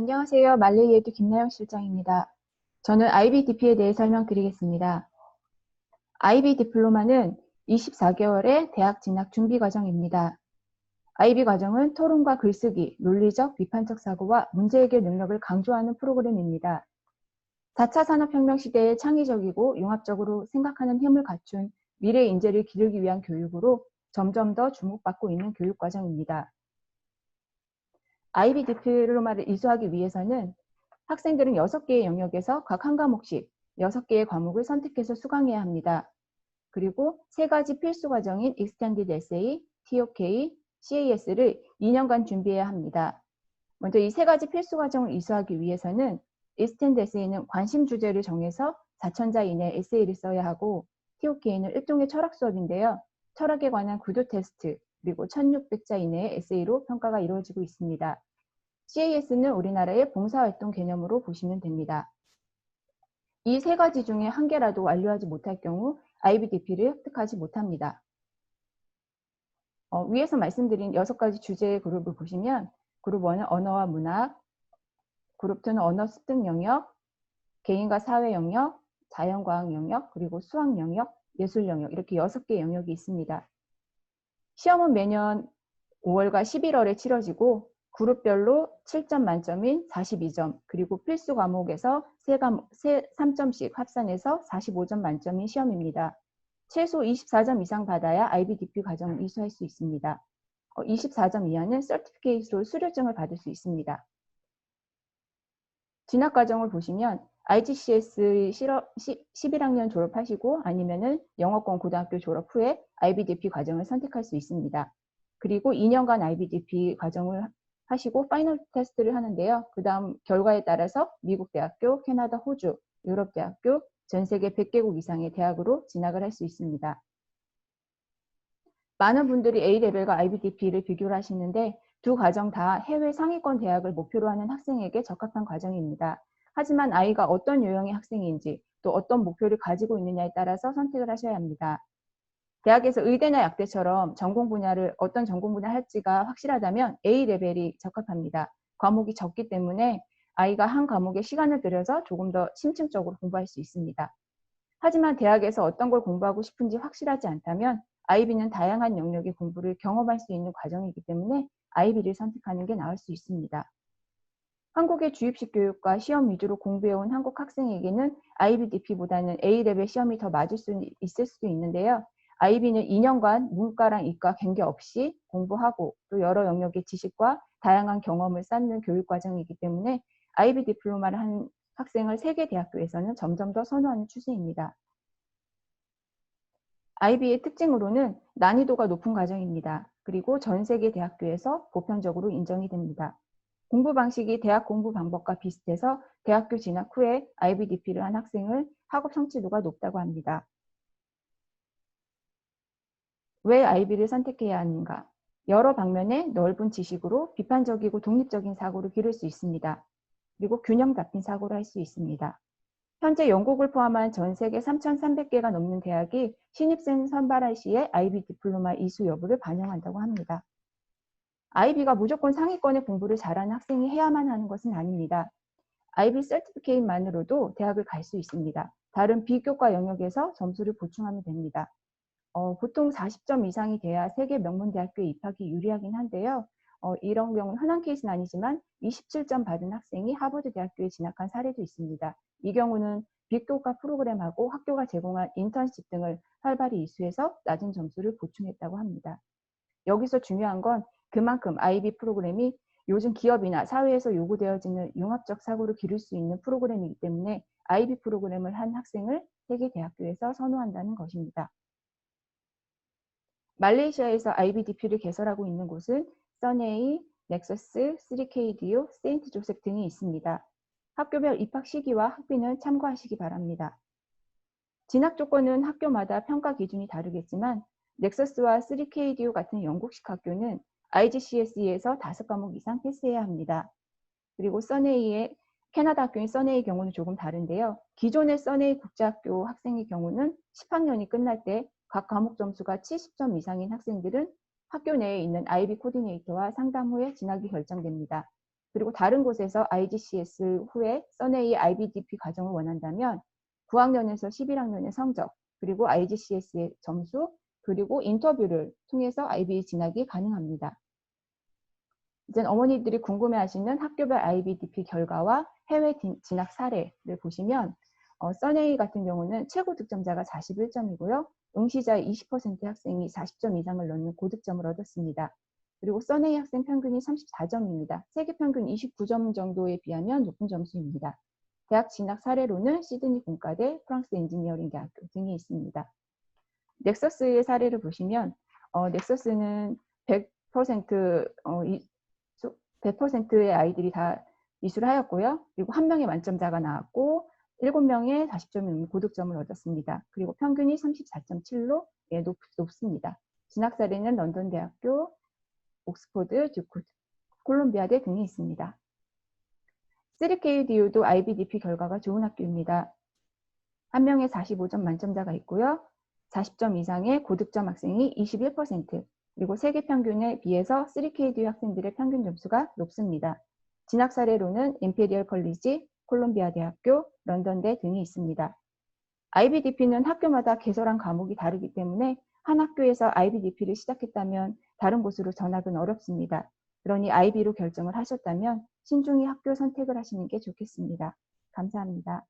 안녕하세요. 말레이에듀 김나영 실장입니다. 저는 IB-DP에 대해 설명드리겠습니다. IB 디플로마는 24개월의 대학 진학 준비 과정입니다. IB 과정은 토론과 글쓰기, 논리적, 비판적 사고와 문제 해결 능력을 강조하는 프로그램입니다. 4차 산업혁명 시대에 창의적이고 융합적으로 생각하는 힘을 갖춘 미래 인재를 기르기 위한 교육으로 점점 더 주목받고 있는 교육 과정입니다. IB 디플로마를 이수하기 위해서는 학생들은 6개의 영역에서 각 한 과목씩 6개의 과목을 선택해서 수강해야 합니다. 그리고 3가지 필수 과정인 Extended Essay, TOK, CAS를 2년간 준비해야 합니다. 먼저 이 3가지 필수 과정을 이수하기 위해서는 Extended Essay는 관심 주제를 정해서 4,000자 이내 에세이를 써야 하고, TOK는 일종의 철학 수업인데요. 철학에 관한 구조 테스트, 그리고 1,600자 이내의 에세이로 평가가 이루어지고 있습니다. CAS는 우리나라의 봉사활동 개념으로 보시면 됩니다. 이 3가지 중에 한 개라도 완료하지 못할 경우 IBDP를 획득하지 못합니다. 위에서 말씀드린 6가지 주제의 그룹을 보시면 그룹 1은 언어와 문학, 그룹 2는 언어 습득 영역, 개인과 사회 영역, 자연과학 영역, 그리고 수학 영역, 예술 영역, 이렇게 6개의 영역이 있습니다. 시험은 매년 5월과 11월에 치러지고 그룹별로 7점 만점인 42점, 그리고 필수 과목에서 3점씩 합산해서 45점 만점인 시험입니다. 최소 24점 이상 받아야 IBDP 과정을 이수할 수 있습니다. 24점 이하는 서티피케이트로 수료증을 받을 수 있습니다. 진학 과정을 보시면 IGCS 11학년 졸업하시고 아니면은 영어권 고등학교 졸업 후에 IBDP 과정을 선택할 수 있습니다. 그리고 2년간 IBDP 과정을 하시고 파이널 테스트를 하는데요. 그 다음 결과에 따라서 미국 대학교, 캐나다, 호주, 유럽 대학교, 전 세계 100개국 이상의 대학으로 진학을 할 수 있습니다. 많은 분들이 A레벨과 IBDP를 비교를 하시는데 두 과정 다 해외 상위권 대학을 목표로 하는 학생에게 적합한 과정입니다. 하지만 아이가 어떤 유형의 학생인지 또 어떤 목표를 가지고 있느냐에 따라서 선택을 하셔야 합니다. 대학에서 의대나 약대처럼 전공 분야를 어떤 전공 분야 할지가 확실하다면 A레벨이 적합합니다. 과목이 적기 때문에 아이가 한 과목에 시간을 들여서 조금 더 심층적으로 공부할 수 있습니다. 하지만 대학에서 어떤 걸 공부하고 싶은지 확실하지 않다면 IB는 다양한 영역의 공부를 경험할 수 있는 과정이기 때문에 IB를 선택하는 게 나을 수 있습니다. 한국의 주입식 교육과 시험 위주로 공부해온 한국 학생에게는 IBDP보다는 A레벨 시험이 더 맞을 수 있을 수도 있는데요. IB는 2년간 문과랑 이과 관계없이 공부하고 또 여러 영역의 지식과 다양한 경험을 쌓는 교육 과정이기 때문에 IB 디플로마를 한 학생을 세계 대학교에서는 점점 더 선호하는 추세입니다. IB의 특징으로는 난이도가 높은 과정입니다. 그리고 전 세계 대학교에서 보편적으로 인정이 됩니다. 공부 방식이 대학 공부 방법과 비슷해서 대학교 진학 후에 IBDP를 한 학생을 학업 성취도가 높다고 합니다. 왜 IB를 선택해야 하는가? 여러 방면의 넓은 지식으로 비판적이고 독립적인 사고를 기를 수 있습니다. 그리고 균형 잡힌 사고를 할 수 있습니다. 현재 영국을 포함한 전 세계 3,300개가 넘는 대학이 신입생 선발할 시에 IB 디플로마 이수 여부를 반영한다고 합니다. IB가 무조건 상위권의 공부를 잘하는 학생이 해야만 하는 것은 아닙니다. IB 서티피케이트만으로도 대학을 갈 수 있습니다. 다른 비교과 영역에서 점수를 보충하면 됩니다. 보통 40점 이상이 돼야 세계 명문대학교에 입학이 유리하긴 한데요. 이런 경우는 흔한 케이스는 아니지만 27점 받은 학생이 하버드 대학교에 진학한 사례도 있습니다. 이 경우는 빅교과 프로그램하고 학교가 제공한 인턴십 등을 활발히 이수해서 낮은 점수를 보충했다고 합니다. 여기서 중요한 건 그만큼 IB 프로그램이 요즘 기업이나 사회에서 요구되어지는 융합적 사고를 기를 수 있는 프로그램이기 때문에 IB 프로그램을 한 학생을 세계 대학교에서 선호한다는 것입니다. 말레이시아에서 IBDP를 개설하고 있는 곳은 써네이, 넥서스, 3KDU, 세인트 조셉 등이 있습니다. 학교별 입학 시기와 학비는 참고하시기 바랍니다. 진학 조건은 학교마다 평가 기준이 다르겠지만 넥서스와 3KDU 같은 영국식 학교는 IGCSE에서 5과목 이상 패스해야 합니다. 그리고 써네이의 캐나다 학교인 써네이 경우는 조금 다른데요. 기존의 써네이 국제학교 학생의 경우는 10학년이 끝날 때 각 과목 점수가 70점 이상인 학생들은 학교 내에 있는 IB 코디네이터와 상담 후에 진학이 결정됩니다. 그리고 다른 곳에서 IGCS 후에 써네이 IBDP 과정을 원한다면 9학년에서 11학년의 성적, 그리고 IGCS의 점수, 그리고 인터뷰를 통해서 IB 진학이 가능합니다. 이제 어머니들이 궁금해하시는 학교별 IBDP 결과와 해외 진학 사례를 보시면 써네이 같은 경우는 최고 득점자가 41점이고요. 응시자의 20%의 학생이 40점 이상을 넣는 고득점을 얻었습니다. 그리고 써네이 학생 평균이 34점입니다. 세계 평균 29점 정도에 비하면 높은 점수입니다. 대학 진학 사례로는 시드니 공과대, 프랑스 엔지니어링 대학교 등이 있습니다. 넥서스의 사례를 보시면 넥서스는 100%의 아이들이 다 이수를 하였고요. 그리고 1명의 만점자가 나왔고 7명의 40점이 넘는 고득점을 얻었습니다. 그리고 평균이 34.7로 높습니다. 진학 사례는 런던대학교, 옥스퍼드, 듀크, 콜롬비아대 등이 있습니다. 3KDU도 IBDP 결과가 좋은 학교입니다. 1명의 45점 만점자가 있고요. 40점 이상의 고득점 학생이 21%, 그리고 세계 평균에 비해서 3KDU 학생들의 평균 점수가 높습니다. 진학 사례로는 임페리얼 컬리지, 콜롬비아 대학교, 런던대 등이 있습니다. IBDP는 학교마다 개설한 과목이 다르기 때문에 한 학교에서 IBDP를 시작했다면 다른 곳으로 전학은 어렵습니다. 그러니 IB로 결정을 하셨다면 신중히 학교 선택을 하시는 게 좋겠습니다. 감사합니다.